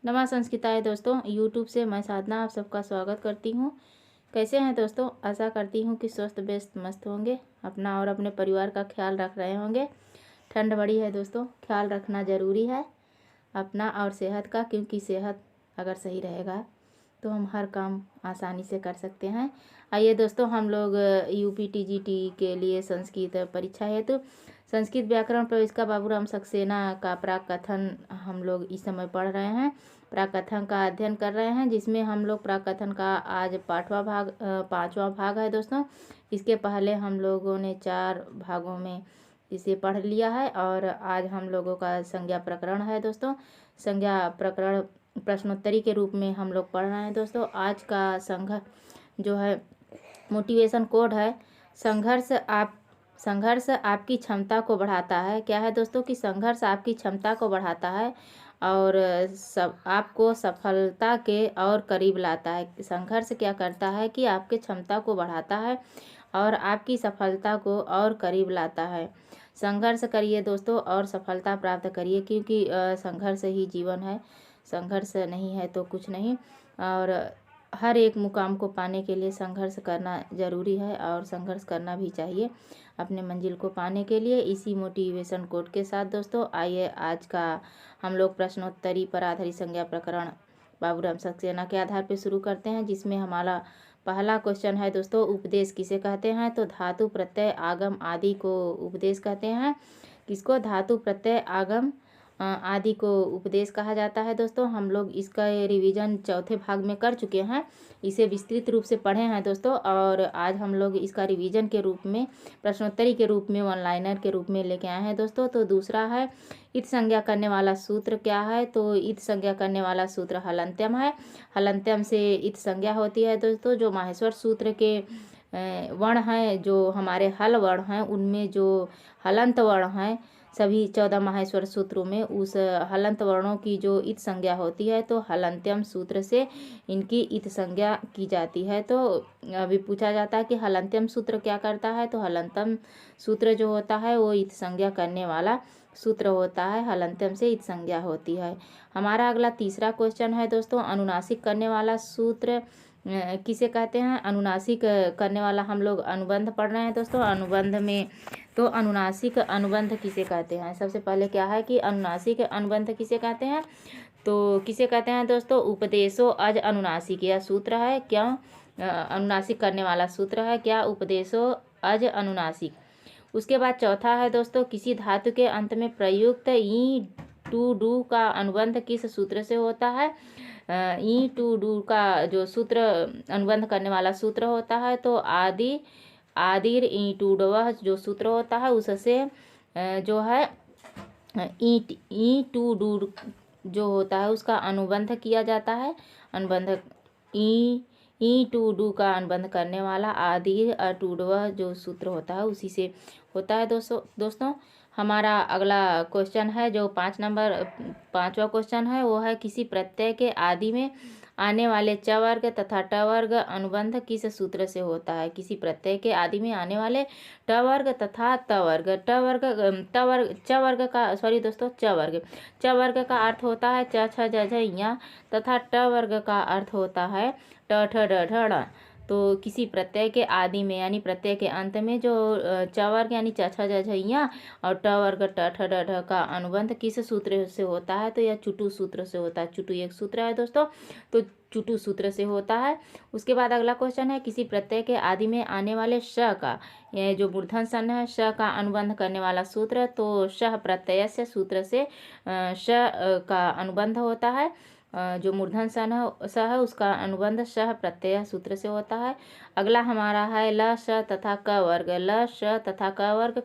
नमः संस्कृताय दोस्तों, यूट्यूब से मैं साधना आप सबका स्वागत करती हूँ। कैसे हैं दोस्तों? आशा करती हूँ कि स्वस्थ व्यस्त मस्त होंगे, अपना और अपने परिवार का ख्याल रख रहे होंगे। ठंड बड़ी है दोस्तों, ख्याल रखना ज़रूरी है अपना और सेहत का, क्योंकि सेहत अगर सही रहेगा तो हम हर काम आसानी से कर सकते हैं। आइए दोस्तों, हम लोग यूपीटीजीटी के लिए संस्कृत परीक्षा हेतु संस्कृत व्याकरण प्रविष्का बाबूराम सक्सेना का प्राक कथन हम लोग इस समय पढ़ रहे हैं। प्राक कथन का अध्ययन कर रहे हैं, जिसमें हम लोग प्राक कथन का आज पांचवा भाग है दोस्तों। इसके पहले हम लोगों ने 4 भागों में इसे पढ़ लिया है और आज हम लोगों का संज्ञा प्रकरण है दोस्तों। संज्ञा प्रकरण प्रश्नोत्तरी के रूप में हम लोग पढ़ रहे हैं दोस्तों। आज का जो है मोटिवेशन कोड है, संघर्ष आपकी क्षमता को बढ़ाता है। क्या है दोस्तों कि संघर्ष आपकी क्षमता को बढ़ाता है और आपको सफलता के और करीब लाता है। संघर्ष क्या करता है कि आपके क्षमता को बढ़ाता है और आपकी सफलता को और करीब लाता है। संघर्ष करिए दोस्तों और सफलता प्राप्त करिए, क्योंकि संघर्ष ही जीवन है। संघर्ष नहीं है तो कुछ नहीं, और हर एक मुकाम को पाने के लिए संघर्ष करना ज़रूरी है और संघर्ष करना भी चाहिए अपने मंजिल को पाने के लिए। इसी मोटिवेशन कोड के साथ दोस्तों आइए आज का हम लोग प्रश्नोत्तरी पर आधारित संज्ञा प्रकरण बाबूराम सक्सेना के आधार पर शुरू करते हैं, जिसमें हमारा पहला क्वेश्चन है दोस्तों, उपदेश किसे कहते हैं? तो धातु प्रत्यय आगम आदि को उपदेश कहते हैं। किसको? धातु प्रत्यय आगम आदि को उपदेश कहा जाता है दोस्तों। हम लोग इसका रिवीजन चौथे भाग में कर चुके हैं, इसे विस्तृत रूप से पढ़े हैं दोस्तों, और आज हम लोग इसका रिवीजन के रूप में प्रश्नोत्तरी के रूप में वन लाइनर के रूप में लेके आए हैं दोस्तों। तो दूसरा है, इत संज्ञा करने वाला सूत्र क्या है? तो इत संज्ञा करने वाला सूत्र हलंत्यम है। हलंत्यम से इत संज्ञा होती है दोस्तों। जो माहेश्वर सूत्र के वर्ण हैं, जो हमारे हल वर्ण हैं, उनमें जो हलंत वर्ण हैं सभी 14 माहेश्वर सूत्रों में, उस हलंत वर्णों की जो इत संज्ञा होती है तो हलंत्यम सूत्र से इनकी इत संज्ञा की जाती है। तो अभी पूछा जाता है कि हलंत्यम सूत्र क्या करता है? तो हलंत्यम सूत्र जो होता है वो इत संज्ञा करने वाला सूत्र होता है, हलंत्यम से इत संज्ञा होती है। हमारा अगला तीसरा क्वेश्चन है दोस्तों, अनुनासिक करने वाला सूत्र किसे कहते हैं? अनुनासिक करने वाला हम लोग अनुबंध पढ़ रहे हैं दोस्तों। अनुबंध में तो अनुनासिक अनुबंध किसे कहते हैं? सबसे पहले क्या है कि अनुनासिक अनुबंध किसे कहते हैं? तो किसे कहते हैं दोस्तों? उपदेशो अज अनुनासिक, यह सूत्र है। क्यों? अनुनासिक करने वाला सूत्र है क्या? उपदेशो अज अनुनासिक। उसके बाद चौथा है दोस्तों, किसी धातु के अंत में प्रयुक्त ई टू डू का अनुबंध किस सूत्र से होता है? ई टू डू का जो सूत्र अनुबंध करने वाला सूत्र होता है तो आदिर ई टू डवह जो सूत्र होता है उससे जो है ई टू डू जो होता है उसका अनुबंध किया जाता है। अनुबंध ई टू डू का अनुबंध करने वाला आदिर टू डवह जो सूत्र होता है उसी से होता है दोस्तों। हमारा अगला क्वेश्चन है जो 5वां क्वेश्चन है, वो है किसी प्रत्यय के आदि में आने वाले च वर्ग तथा ट वर्ग अनुबंध किस सूत्र से होता है? किसी प्रत्यय के आदि में आने वाले ट वर्ग तथा च वर्ग का अर्थ होता है च छ ज झ ञ, तथा ट वर्ग का अर्थ होता है ट ठ ड ढ ण। तो किसी प्रत्यय के आदि में यानी प्रत्यय के अंत में जो च वर्ग यानी च छ ज झ ञ और ट वर्ग ट ठ ड ढ का अनुबंध किस सूत्र से होता है? तो यह चुटु सूत्र से होता है। चुटु एक सूत्र है दोस्तों, तो चुटु सूत्र से होता है। उसके बाद अगला क्वेश्चन है, किसी प्रत्यय के आदि में आने वाले श का, यह जो मूर्धन सन है, श का अनुबंध करने वाला सूत्र, तो श प्रत्यय से सूत्र से श का अनुबंध होता है। जो मूर्धन सन है स है उसका अनुबंध श प्रत्यय सूत्र से होता है। अगला हमारा है ल श तथा क वर्ग। ल श तथा क वर्ग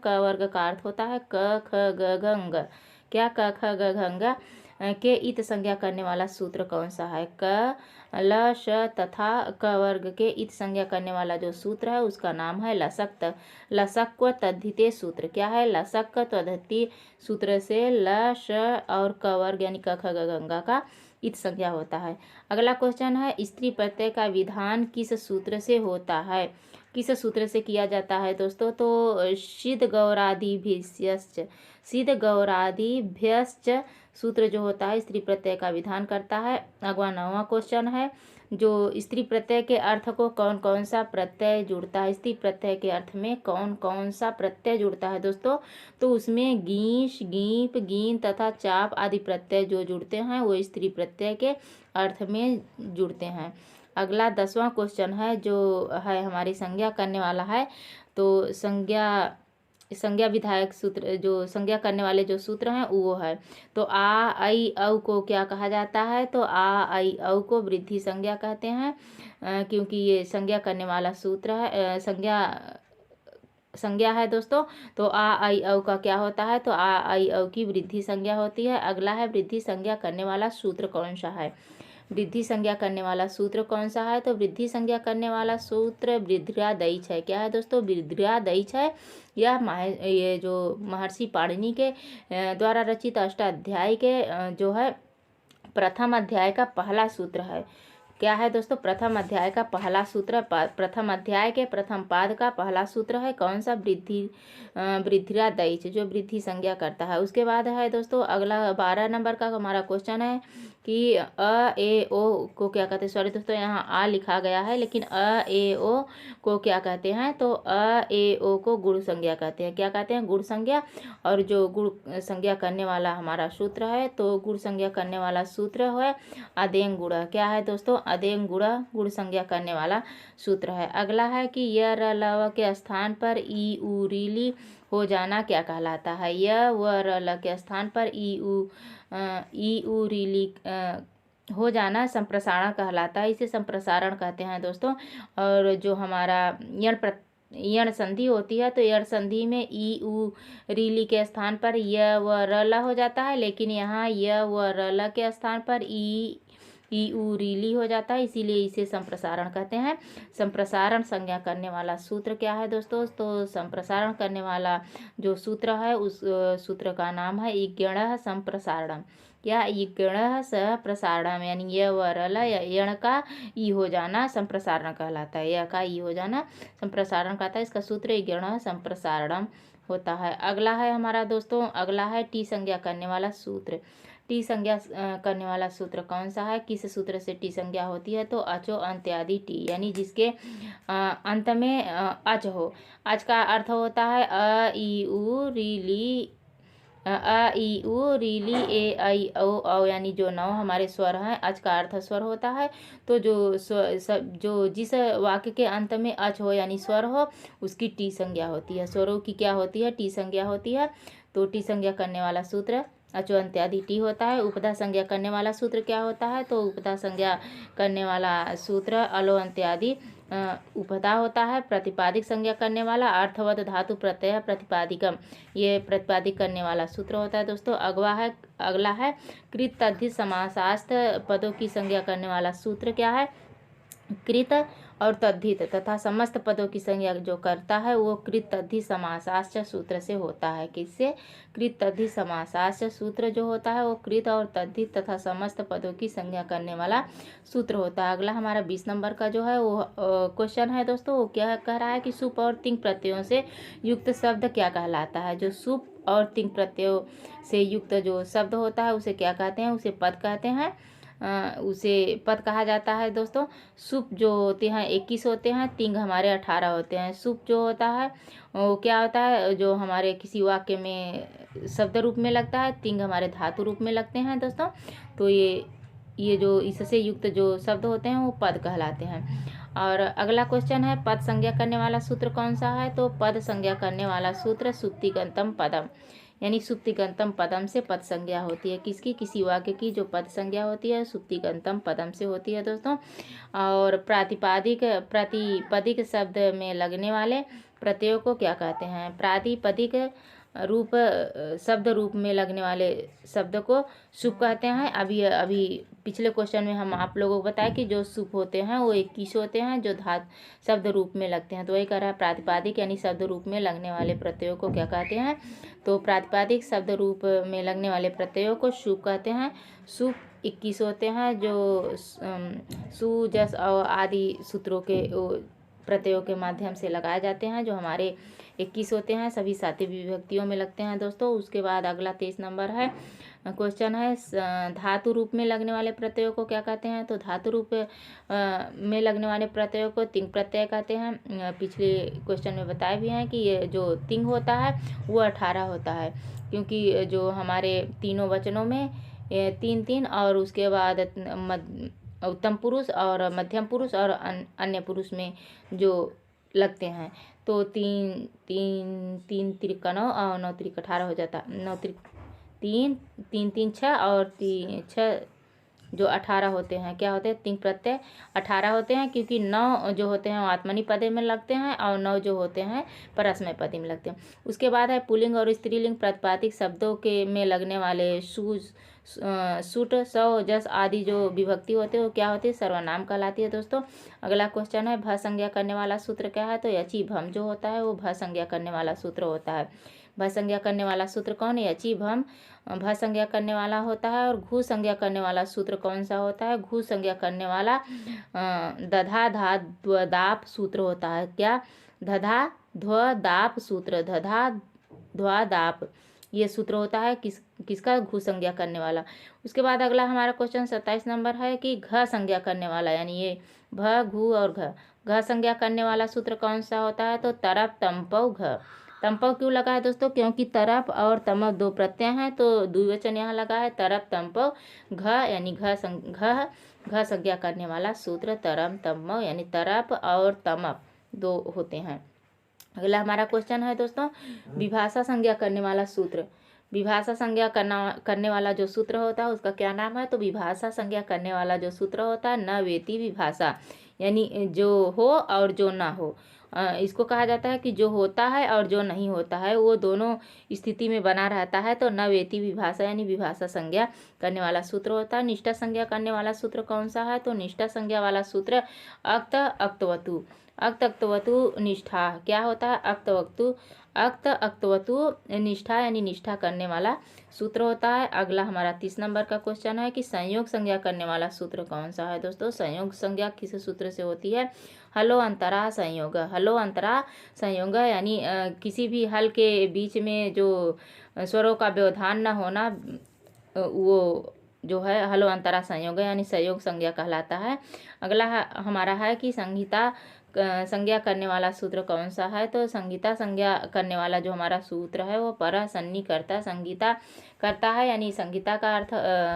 का अर्थ होता है क ख ग घ ङ। क्या? क ख ग घ ङ के इत संज्ञा करने वाला सूत्र कौन सा है? क ल श तथा क वर्ग के इत संज्ञा करने वाला जो सूत्र है उसका नाम है लसक्त। लसक्व तद्धिते सूत्र। क्या है? लसक्व तद्धिते सूत्र से ल श और क वर्ग यानी क ख ग घ ङ का इत संज्ञा होता है। अगला क्वेश्चन है, स्त्री प्रत्यय का विधान किस सूत्र से होता है? किस सूत्र से किया जाता है दोस्तों? तो सिद्ध गौरादिभ्यश्च, सिद्ध गौरादिभ्यश्च सूत्र जो होता है स्त्री प्रत्यय का विधान करता है। अगवा 9वां क्वेश्चन है, जो स्त्री प्रत्यय के अर्थ को कौन कौन सा प्रत्यय जुड़ता है? स्त्री प्रत्यय के अर्थ में कौन कौन सा प्रत्यय जुड़ता है दोस्तों? तो उसमें गीश, गीप, गीन तथा चाप आदि प्रत्यय जो जुड़ते हैं वो स्त्री प्रत्यय के अर्थ में जुड़ते हैं। अगला 10वां क्वेश्चन है, जो है हमारी संज्ञा करने वाला है। तो संज्ञा विधायक सूत्र, जो संज्ञा करने वाले जो सूत्र हैं वो है। तो आ, आई, औ को क्या कहा जाता है? तो आ, आई, औ को वृद्धि संज्ञा कहते हैं, क्योंकि ये संज्ञा करने वाला सूत्र है, संज्ञा है दोस्तों। तो आ, आई, औ का क्या होता है? तो आ, आई, औ की वृद्धि संज्ञा होती है। अगला है वृद्धि संज्ञा करने वाला सूत्र कौन सा है? वृद्धि संज्ञा करने वाला सूत्र कौन सा है? तो वृद्धि संज्ञा करने वाला सूत्र वृद्ध्यादैच है। क्या है दोस्तों? वृद्ध्यादैच है। ये जो महर्षि पाणिनि के द्वारा रचित अष्टाध्यायी के जो है प्रथम अध्याय का पहला सूत्र है। क्या है दोस्तों? प्रथम अध्याय का पहला सूत्र, प्रथम अध्याय के प्रथम पाद का पहला सूत्र है कौन सा? वृद्ध्यादैच, जो वृद्धि संज्ञा करता है। उसके बाद है दोस्तों अगला 12 नंबर का हमारा क्वेश्चन है कि अ, ए, ओ को क्या कहते हैं? सॉरी दोस्तों, यहाँ आ लिखा गया है, लेकिन अ, ए, ओ को क्या कहते हैं? तो अ, ए, ओ को गुण संज्ञा कहते हैं। क्या कहते हैं? गुण संज्ञा। और जो गुण संज्ञा करने वाला हमारा सूत्र है, तो गुण संज्ञा करने वाला सूत्र है अदेंग गुण। क्या है दोस्तों? अदेंग गुण गुण संज्ञा करने वाला सूत्र है। अगला है कि य, र, ल, व के स्थान पर ई, उ, रीली हो जाना क्या कहलाता है? य, व, र, ल के स्थान पर ई, उ, रीली हो जाना संप्रसारण कहलाता है। इसे संप्रसारण कहते हैं दोस्तों। और जो हमारा यण संधि होती है, तो यण संधि में ई, उ, रीली के स्थान पर य, व, र, ल हो जाता है, लेकिन यहाँ य, व, र, ल के स्थान पर ई, उ, रीली हो जाता है, इसीलिए इसे संप्रसारण कहते हैं। संप्रसारण संज्ञा करने वाला सूत्र क्या है दोस्तों? तो संप्रसारण करने वाला जो सूत्र है उस सूत्र का नाम है इगणः संप्रसारणम। क्या? इगणः संप्रसारणम, यानी य, व, र, ल यण का ई हो जाना संप्रसारण कहलाता है। य का ई हो जाना संप्रसारण कहता है। इसका सूत्र इगणः संप्रसारणम होता है। अगला है हमारा दोस्तों, अगला है टी संज्ञा करने वाला सूत्र। टी संज्ञा करने वाला सूत्र कौन सा है? किस सूत्र से टी संज्ञा होती है? तो अचो अंत्यादि टी, यानी जिसके अंत में अच हो। अच का अर्थ होता है अ, ई, उ, रीली, अ, ई, उ, रीली, ए, आई, औ, यानी जो 9 हमारे स्वर हैं, अच का अर्थ स्वर होता है। तो जो जिस वाक्य के अंत में अच हो यानी स्वर हो, उसकी टी संज्ञा होती है। स्वरों की क्या होती है? टी संज्ञा होती है। तो टी संज्ञा करने वाला सूत्र अचो अंत्यादि टी होता है। उपधा संज्ञा करने वाला सूत्र क्या होता है? तो उपधा संज्ञा करने वाला सूत्र अलो अंत्यादि उपधा होता है। प्रतिपादिक संज्ञा करने वाला अर्थवत धातु प्रत्यय प्रतिपादिकम, ये प्रतिपादिक करने वाला सूत्र होता है दोस्तों। अगला है कृत तद्धित समासास्थ पदों की संज्ञा करने वाला सूत्र क्या है? कृत और तद्धित तथा समस्त पदों की संज्ञा जो करता है वो कृत तद्धित समासाश्च सूत्र से होता है। किससे? कृत तद्धित समासाश्च सूत्र जो होता है वो कृत और तद्धित तथा समस्त पदों की संज्ञा करने वाला सूत्र होता है। अगला हमारा 20 नंबर का जो है वो क्वेश्चन है दोस्तों, वो क्या कह रहा है कि सुप और तिंग प्रत्ययों से युक्त शब्द क्या कहलाता है? जो सुप और तिंग प्रत्ययों से युक्त जो शब्द होता है उसे क्या कहते हैं? उसे पद कहते हैं। उसे पद कहा जाता है दोस्तों। सुप जो होते हैं 21 होते हैं, तिंग हमारे 18 होते हैं। सुप जो होता है वो क्या होता है? जो हमारे किसी वाक्य में शब्द रूप में लगता है, तिंग हमारे धातु रूप में लगते हैं दोस्तों। तो ये जो इससे युक्त जो शब्द होते हैं वो पद कहलाते हैं। और अगला क्वेश्चन है पद संज्ञा करने वाला सूत्र कौन सा है? तो पद संज्ञा करने वाला सूत्र सुप्तिगंतम पदम, यानी सुप्तिगंतम पदम से पद संज्ञा होती है। किसकी? किसी वाक्य की जो पद संज्ञा होती है सुप्तिगंतम पदम से होती है दोस्तों। और प्रातिपदिक शब्द में लगने वाले प्रत्ययों को क्या कहते हैं? प्रातिपदिक रूप शब्द रूप में लगने वाले शब्द को सुप कहते हैं। अभी पिछले क्वेश्चन में हम आप लोगों को बताया कि जो सुप होते हैं वो 21 होते हैं जो शब्द रूप में लगते हैं। तो वही कह रहा है प्रातिपादिक यानी शब्द रूप में लगने वाले प्रत्ययों को क्या कहते हैं? तो प्रातिपादिक शब्द रूप में लगने वाले प्रत्ययों को सुप कहते हैं। सुप 21 होते हैं जो सु, जस और आदि सूत्रों के प्रत्ययों के माध्यम से लगाए जाते हैं, जो हमारे 21 होते हैं, सभी सातवीं विभक्तियों में लगते हैं दोस्तों। उसके बाद अगला 23 नंबर है क्वेश्चन है धातु रूप में लगने वाले प्रत्ययों को क्या कहते हैं। तो धातु रूप में लगने वाले प्रत्ययों को तिंग प्रत्यय कहते हैं। पिछले क्वेश्चन में बताए भी हैं कि ये जो तिंग होता है वो 18 होता है, क्योंकि जो हमारे तीनों वचनों में 3-3 और उसके बाद उत्तम पुरुष और मध्यम पुरुष और अन्य पुरुष में जो लगते हैं, तो 3 3 3 त्रिक 9 और 9 त्रिक 18 हो जाता है। 9 त्रिक 3 3 3 6 और 6 जो 18 होते हैं, क्या होते हैं, तिंग प्रत्यय 18 होते हैं, क्योंकि 9 जो होते हैं वो आत्मनेपदी पदे में लगते हैं और 9 जो होते हैं परस्मय पदे में लगते हैं। उसके बाद है पुल्लिंग और स्त्रीलिंग प्रातिपदिक शब्दों के में लगने वाले सूट, सौ, जस आदि जो विभक्ति होते हैं वो क्या होती है, सर्वनाम कहलाती है दोस्तों। अगला क्वेश्चन है भ संज्ञा करने वाला सूत्र क्या है। तो यची भम जो होता है वो भ संज्ञा करने वाला सूत्र होता है। भ संज्ञा करने वाला सूत्र कौन है, यची भम भ संज्ञा करने वाला होता है। और घू संज्ञा करने वाला सूत्र कौन सा होता है, घू संज्ञा करने वाला दधा धा ध्व दाप सूत्र होता है। क्या, दधा ध्व दाप सूत्र, दधा ध्वा दाप ये सूत्र होता है किसका, घू संज्ञा करने वाला। उसके बाद अगला हमारा क्वेश्चन 27 नंबर है कि घ संज्ञा करने वाला, यानी ये भ घू और घ संज्ञा करने वाला सूत्र कौन सा होता है। तो तरप तंपव घ। तंपव क्यों लगा है दोस्तों, क्योंकि तरप और तमव दो प्रत्यय हैं, तो द्विवचन यहाँ लगा है, तरप तंपव घ, यानी घ संज्ञा करने वाला सूत्र तरम तमव, यानी तरप और तमव दो होते हैं। अगला हमारा क्वेश्चन है दोस्तों विभाषा संज्ञा करने वाला सूत्र। विभाषा संज्ञा करने वाला जो सूत्र होता है उसका क्या नाम है। तो विभाषा संज्ञा करने वाला जो सूत्र होता है न वेति विभाषा, यानी जो हो और जो ना हो, इसको कहा जाता है कि जो होता है और जो नहीं होता है वो दोनों स्थिति में बना रहता है, तो न वेति विभाषा यानी विभाषा संज्ञा करने वाला सूत्र होता है। निष्ठा संज्ञा करने वाला सूत्र कौन सा है। तो निष्ठा संज्ञा वाला सूत्र अक्त अक्तवतु। अक्त अक्तवतु निष्ठा क्या होता है, अक्त अक्तवतु निष्ठा यानी निष्ठा करने वाला सूत्र होता है। अगला हमारा 30 नंबर का क्वेश्चन है कि संयोग संज्ञा करने वाला सूत्र कौन सा है। दोस्तों संयोग संज्ञा किस सूत्र से होती है, हलो अंतरा संयोग। हलो अंतरा संयोग यानी किसी भी हल के बीच में जो स्वरों का व्यवधान न होना, वो जो है हलो अंतरा संयोग यानी संयोग संज्ञा कहलाता है। अगला हमारा है कि संहिता संज्ञा करने वाला सूत्र कौन सा है। तो संहिता संज्ञा करने वाला जो हमारा सूत्र है वो पर सन्निकर्ता संहिता करता है, यानी संहिता का अर्थ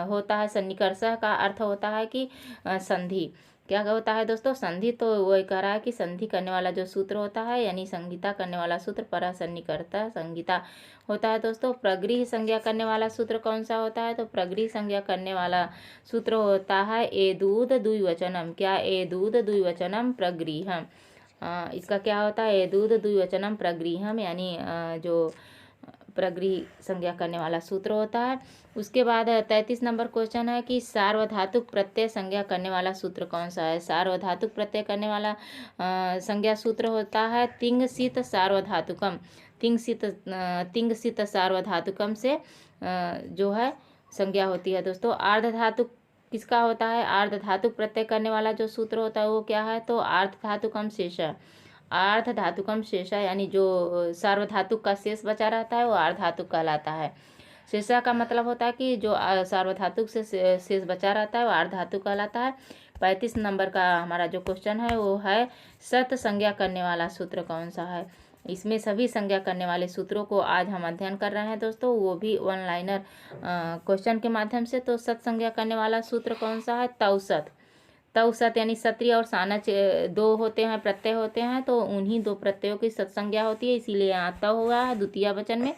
होता है, सन्निकर्ष का अर्थ होता है कि संधि। क्या होता है दोस्तों, संधि। तो वो कह रहा है कि संधि करने वाला जो सूत्र होता है यानी संहिता करने वाला सूत्र पर सन्निकर्ता संहिता होता है दोस्तों। प्रगृह संज्ञा करने वाला सूत्र कौन सा होता है। तो प्रगृह संज्ञा करने वाला सूत्र होता है ए दूध द्विवचनम। क्या, ए दूध द्विवचनम प्रगृहम। इसका क्या होता है, ए दूध द्विवचनम प्रगृहम, यानी जो प्रगृह संज्ञा करने वाला सूत्र होता है। उसके बाद 33 नंबर क्वेश्चन है कि सार्वधातुक प्रत्यय संज्ञा करने वाला सूत्र कौन सा है। सार्वधातुक प्रत्यय करने वाला संज्ञा सूत्र होता है तिंग सित सार्वधातुकम। तिंग सित सार्वधातुकम से जो है संज्ञा होती है दोस्तों। आर्धधातुक किसका होता है, आर्धधातुक प्रत्यय करने वाला जो सूत्र होता है वो क्या है। तो आर्धधातुकम शेष। आर्ध धातुकम शेषा यानी जो सार्वधातुक का शेष बचा रहता है वो आर्धधातुक कहलाता है। शेषा का मतलब होता है कि जो सार्वधातुक से शेष बचा रहता है वो आर्धधातुक कहलाता है। 35 नंबर का हमारा जो क्वेश्चन है वो है सत संज्ञा करने वाला सूत्र कौन सा है। इसमें सभी संज्ञा करने वाले सूत्रों को आज हम अध्ययन कर रहे हैं दोस्तों, वो भी वन लाइनर क्वेश्चन के माध्यम से। तो सत संज्ञा करने वाला सूत्र कौन सा है, तौसत। तौसत यानी सत्रिय और सानच दो होते हैं, प्रत्यय होते हैं, तो उन्हीं दो प्रत्ययों की सत्संज्ञा होती है, इसीलिए यहाँ तव हुआ है द्वितीय वचन में,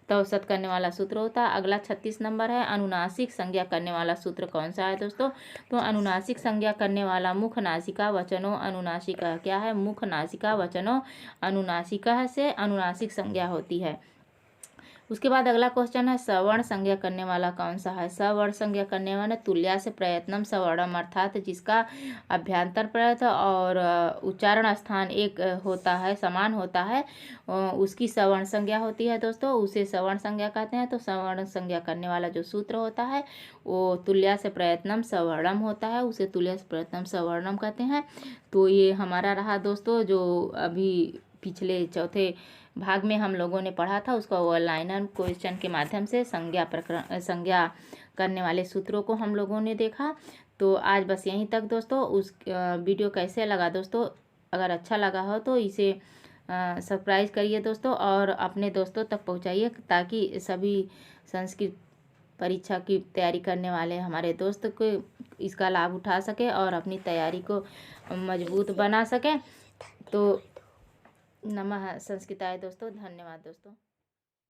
तौसत करने वाला सूत्र होता है। अगला 36 नंबर है अनुनासिक संज्ञा करने वाला सूत्र कौन सा है दोस्तों। तो अनुनासिक संज्ञा करने वाला मुख नासिका वचनों अनुनासिका क्या है, मुख नासिका वचनों अनुनासिका से अनुनासिक संज्ञा होती है। उसके बाद अगला क्वेश्चन है, सवर्ण संज्ञा करने वाला कौन सा है। सवर्ण संज्ञा करने वाला तुल्या से प्रयत्नम सवर्णम, अर्थात जिसका अभ्यंतर प्रयत और उच्चारण स्थान एक होता है, समान होता है, उसकी सवर्ण संज्ञा होती है दोस्तों, उसे सवर्ण संज्ञा कहते हैं। तो सवर्ण संज्ञा करने वाला जो सूत्र होता है वो तुल्या से प्रयत्नम सवर्णम होता है, उसे तुल्या से प्रयत्नम सवर्णम कहते हैं। तो ये हमारा रहा दोस्तों जो अभी पिछले चौथे भाग में हम लोगों ने पढ़ा था, उसका वन लाइनर क्वेश्चन के माध्यम से संज्ञा करने वाले सूत्रों को हम लोगों ने देखा। तो आज बस यहीं तक दोस्तों। उस वीडियो कैसे लगा दोस्तों, अगर अच्छा लगा हो तो इसे सब्सक्राइब करिए दोस्तों और अपने दोस्तों तक पहुंचाइए, ताकि सभी संस्कृत परीक्षा की तैयारी करने वाले हमारे दोस्त को इसका लाभ उठा सके और अपनी तैयारी को मजबूत बना सके। तो नमः संस्कृताय दोस्तों, धन्यवाद दोस्तों।